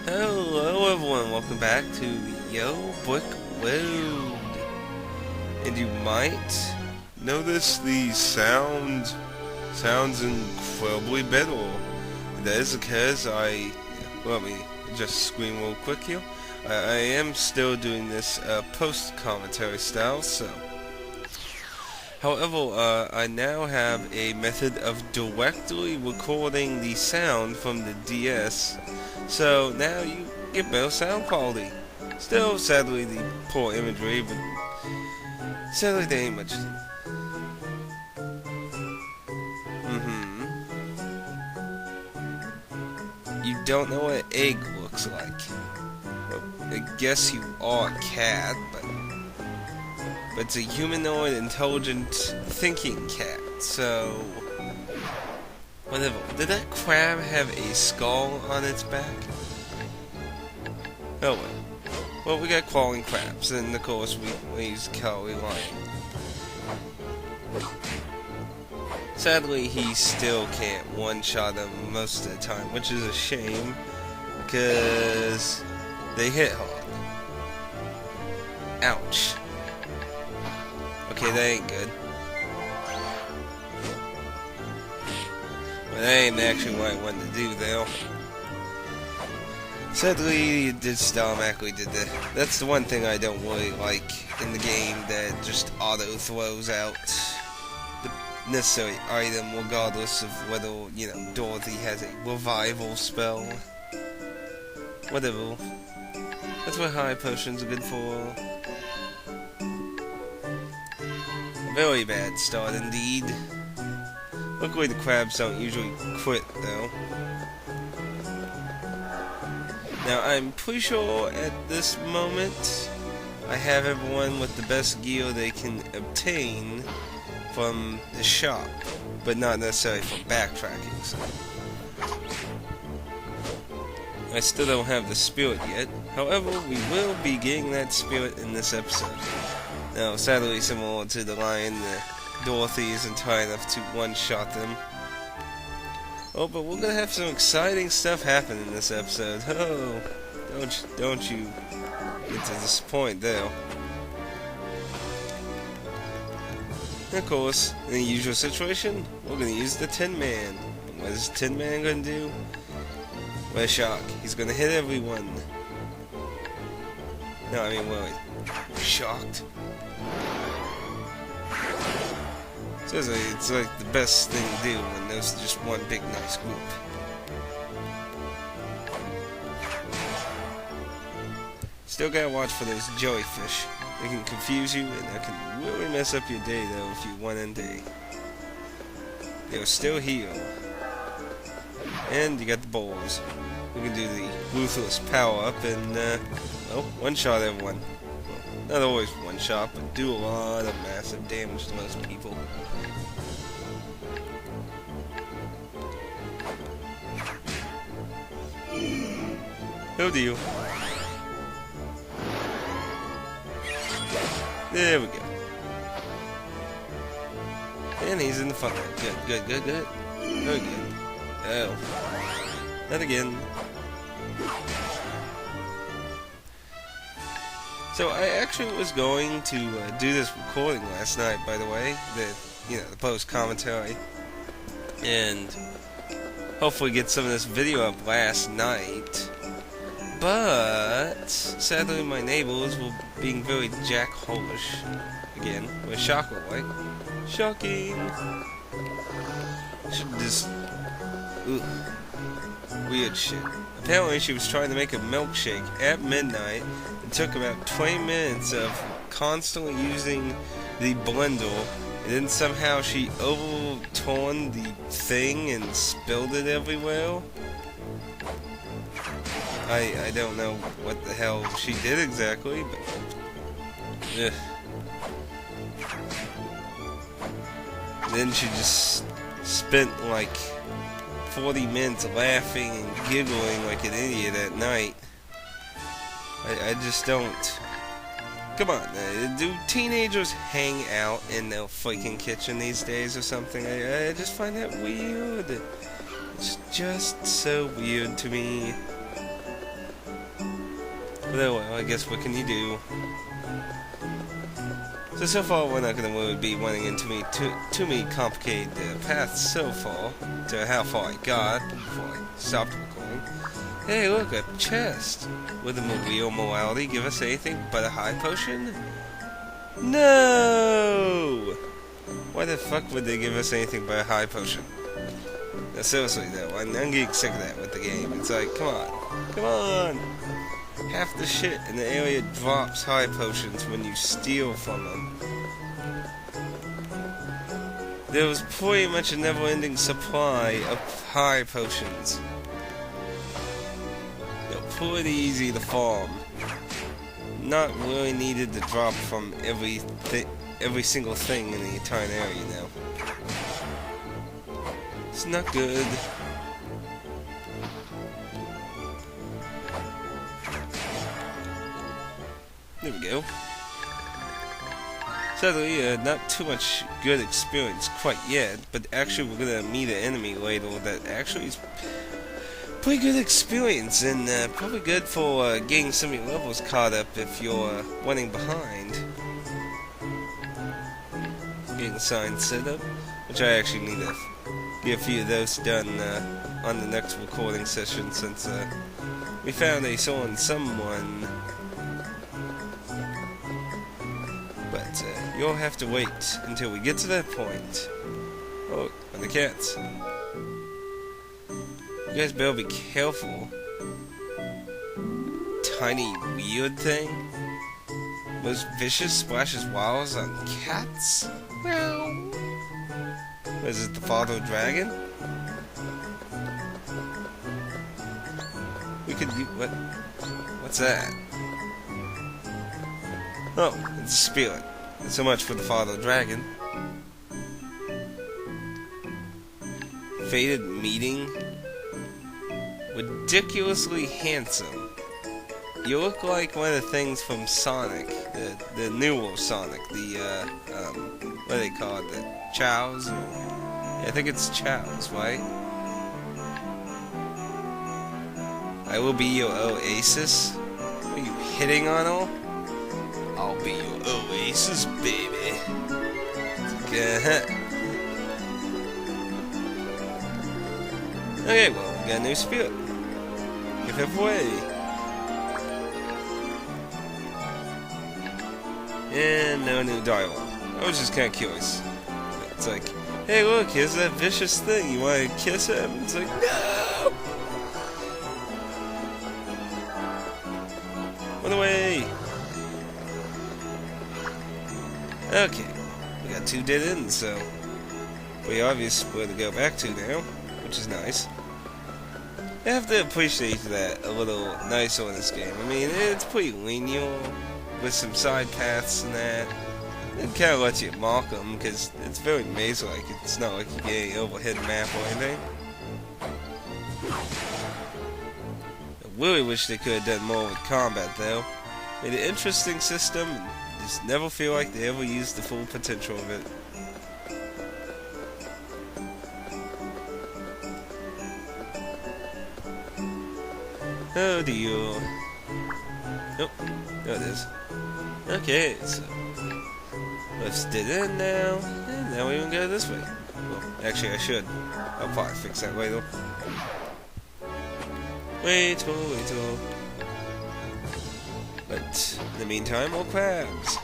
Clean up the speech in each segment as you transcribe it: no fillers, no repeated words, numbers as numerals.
Hello everyone, welcome back to the Brick Road. And you might notice the sounds incredibly better. That is because let me just scream real quick here. I am still doing this post-commentary style, so. However, I now have a method of directly recording the sound from the DS, so now you get better sound quality. Still, sadly, the poor imagery, but sadly there ain't much. You don't know what an egg looks like. Well, I guess you are a cat, but it's a humanoid, intelligent, thinking cat, so whatever. Did that crab have a skull on its back? Oh well. We got crawling crabs, and of course we use cowardly lion. Sadly, he still can't one-shot them most of the time, which is a shame, because they hit hard. Ouch. Okay, that ain't good. But that ain't actually what I wanted to do, though. Sadly, it did automatically did that. That's the one thing I don't really like in the game, that just auto throws out the necessary item, regardless of whether, Dorothy has a revival spell. Whatever. That's what high potions are good for. Very bad start indeed. Luckily the crabs don't usually quit though. Now I'm pretty sure at this moment I have everyone with the best gear they can obtain from the shop, but not necessarily for backtracking. So. I still don't have the spirit yet. However, we will be getting that spirit in this episode. Now, sadly, similar to the lion, Dorothy isn't high enough to one-shot them. Oh, but we're gonna have some exciting stuff happen in this episode. Oh, don't you get to disappoint there. And of course, in the usual situation, we're gonna use the Tin Man. What is the Tin Man gonna do? What a shock! He's gonna hit everyone. No, I mean, wait. Shocked. Seriously, it's like the best thing to do when there's just one big nice group. Still gotta watch for those jellyfish. They can confuse you, and that can really mess up your day though if you run into. They're still here. And you got the balls. We can do the ruthless power up and one shot everyone. Not always one shot, but do a lot of massive damage to most people. No deal. There we go. And he's in the funnel. Good. Very good. Oh. Not again. So I actually was going to do this recording last night, by the way, the post-commentary, and hopefully get some of this video up last night, but sadly my neighbors were being very jackholish, again, with shocker light. Shocking! Should just... Ugh. Weird shit. Apparently she was trying to make a milkshake at midnight. It took about 20 minutes of constantly using the blender, and then somehow she overturned the thing and spilled it everywhere. I don't know what the hell she did exactly, but ugh. Then she just spent like 40 minutes laughing and giggling like an idiot at night. I just don't... Come on, do teenagers hang out in their freaking kitchen these days or something? I just find that weird. It's just so weird to me. But well, I guess what can you do? So far we're not going to really be running into too many complicated paths so far to how far I got before I stopped recording. Hey, look, a chest. Would the real morality give us anything but a high potion? No! Why the fuck would they give us anything but a high potion? Now, seriously though, I'm getting sick of that with the game. It's like, come on! Half the shit in the area drops high potions when you steal from them. There was pretty much a never-ending supply of high potions. They're pretty easy to farm. Not really needed to drop from every single thing in the entire area now. It's not good. There we go. Sadly, not too much good experience quite yet, but actually we're gonna meet an enemy later that actually is pretty good experience, and probably good for getting some of your levels caught up if you're running behind. Getting signs set up, which I actually need to get a few of those done on the next recording session, since we found a someone. But you'll have to wait until we get to that point. Oh, and the cats. You guys better be careful. Tiny weird thing. Most vicious splashes walls on cats? Well, is it the father dragon? We could use what's that? Oh, it's a spirit. So much for the father dragon. Fated meeting. Ridiculously handsome. You look like one of the things from Sonic, the newer Sonic, the what do they call it? The Chows? Yeah, I think it's Chows, right? I will be your Oasis. Are you hitting on her? I'll be your Oasis, baby. Okay, well, we got a new spirit. Give it away. And no new dialogue. I was just kind of curious. It's like, hey, look, here's that vicious thing. You want to kiss him? It's like, no! Run away! Okay, we got 2 dead ends, so pretty obvious where to go back to now, which is nice. I have to appreciate that a little nicer in this game. I mean, it's pretty linear with some side paths and that. It kind of lets you mark them because it's very maze-like. It's not like you get any overhead map or anything. I really wish they could have done more with combat, though. Made an interesting system. Just never feel like they ever used the full potential of it. Oh dear. Nope. There it is. Okay, so let's did it now. And now we can go this way. Well, actually I should. I'll probably fix that later. Wait till. But in the meantime, more crabs.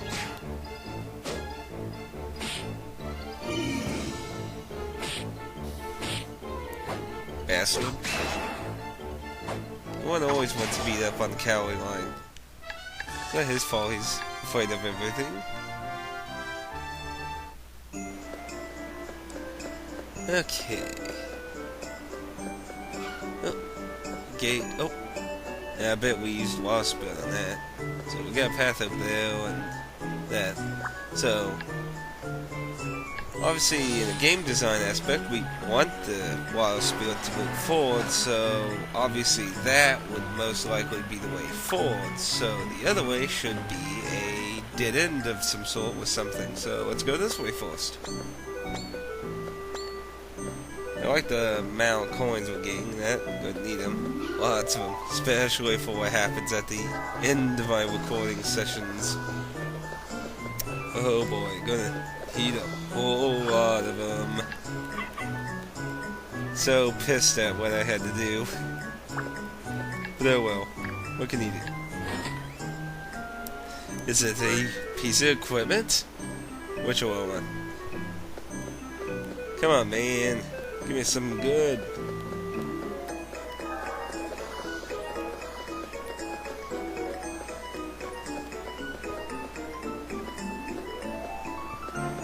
Bastard. One always wants to beat up on the calorie line. It's not his fault, he's afraid of everything. Okay. Oh. Gate. Oh. Yeah, I bet we used wasp spell on that. So we got a path up there and that. So obviously in a game design aspect we want the wild spirit to move forward, so obviously that would most likely be the way forward. So the other way should be a dead end of some sort with something. So let's go this way first. I like the amount of coins we're getting, that we need them. Lots of them, especially for what happens at the end of my recording sessions. Oh boy, gonna heat up a whole lot of them. So pissed at what I had to do. But oh well, what can you do? Is it a piece of equipment? Which one? Come on, man. Give me something good.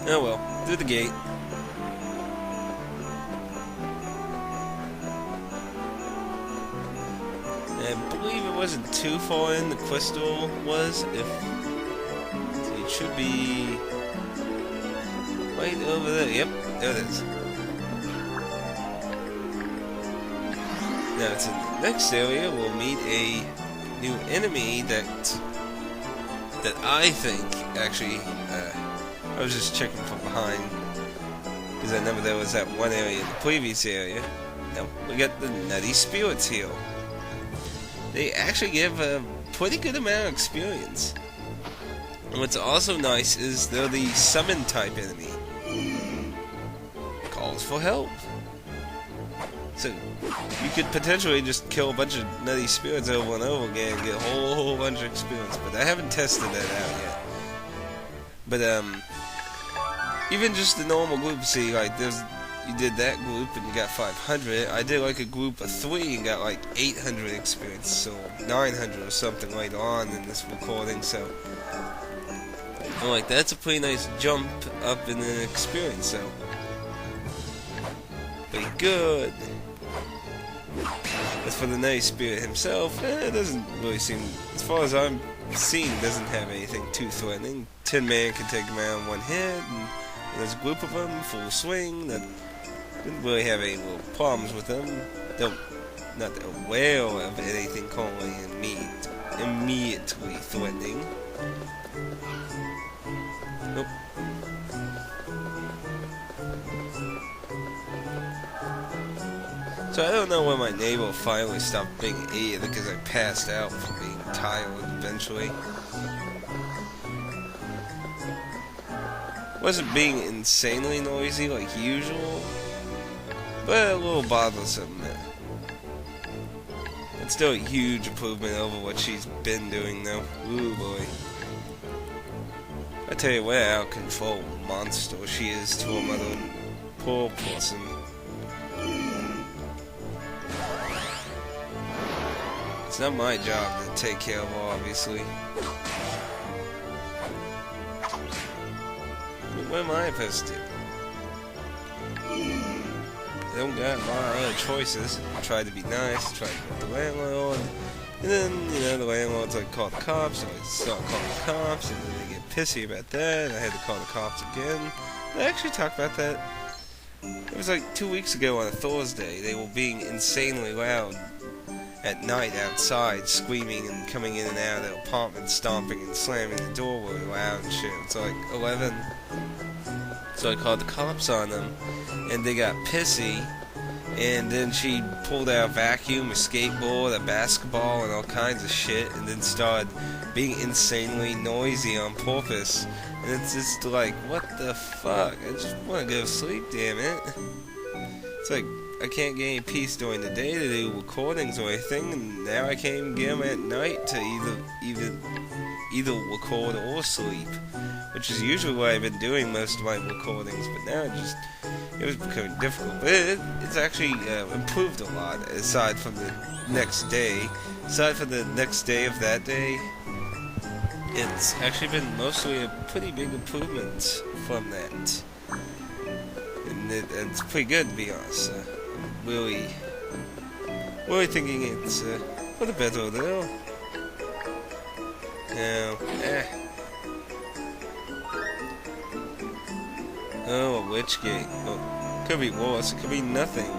Oh well, through the gate. I believe it wasn't too far in the crystal was. So it should be right over there. Yep, there it is. Now it's in the next area. We'll meet a new enemy that I think actually. I was just checking from behind because I remember there was that one area in the previous area. Now we got the Nutty Spirits here. They actually give a pretty good amount of experience. And what's also nice is they're the summon type enemy. Calls for help. So you could potentially just kill a bunch of Nutty Spirits over and over again and get a whole bunch of experience. But I haven't tested that out yet. But even just the normal group, see, like you did that group and you got 500. I did like a group of 3 and got like 800 experience, so 900 or something later on in this recording. So I'm like, that's a pretty nice jump up in the experience. So pretty good. As for the Nutty Spirit himself, it doesn't really seem, as far as I'm seeing, doesn't have anything too threatening. 10 man can take him out in one hit, and there's a group of them, full swing, that didn't really have any little problems with them. Not aware of anything currently immediately threatening. Nope. So I don't know when my neighbor finally stopped being an idiot because I passed out from being tired eventually. Wasn't being insanely noisy like usual, but a little bothersome. It's still a huge improvement over what she's been doing though. Ooh boy. I tell you what, out of control monster she is to a mother. Poor person. It's not my job to take care of her, obviously. What am I supposed to do? I don't got a lot of other choices. I tried to be nice, tried to get the landlord, and then, you know, the landlord's like, call the cops, so I start calling the cops, and then they get pissy about that, and I had to call the cops again. Did I actually talk about that? It was like 2 weeks ago on a Thursday. They were being insanely loud at night outside, screaming and coming in and out of their apartment, stomping and slamming the door really loud and shit. It's like 11. So I called the cops on them, and they got pissy, and then she pulled out a vacuum, a skateboard, a basketball, and all kinds of shit, and then started being insanely noisy on purpose. And it's just like, what the fuck? I just want to go to sleep, damn it. It's like, I can't get any peace during the day to do recordings or anything, and now I can't even get them at night to either record or sleep, which is usually what I've been doing most of my recordings, but now it was becoming difficult. But it's actually improved a lot, aside from the next day. Aside from the next day of that day, it's actually been mostly a pretty big improvement from that. And it's pretty good, to be honest. Really thinking it's for the better, though. Now, Oh, a witch gate. Well, could be worse. It could be nothing.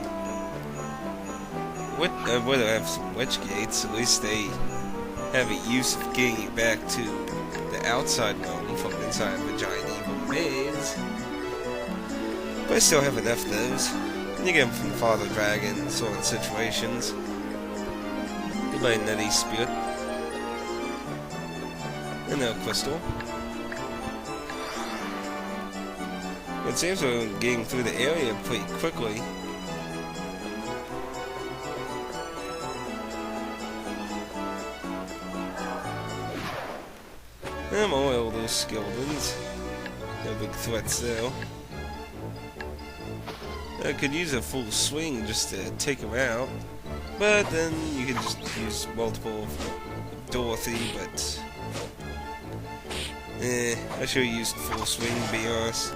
What? I would have some witch gates. At least they have a use of getting it back to the outside realm from inside of a giant evil maze. But I still have enough of those. And you get them from the Father Dragon, sort of situations. Goodbye, Nutty Spirit. And now Crystal. It seems we're getting through the area pretty quickly. And more elder skeletons. No big threats though. I could use a full swing just to take him out. But then you could just use multiple of Dorothy, but... I should have used full swing, to be honest.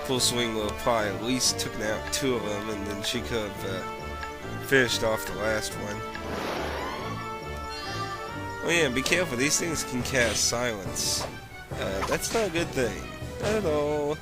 Full swing will probably at least took out 2 of them, and then she could have finished off the last one. Oh yeah, be careful, these things can cast silence. That's not a good thing. Not at all.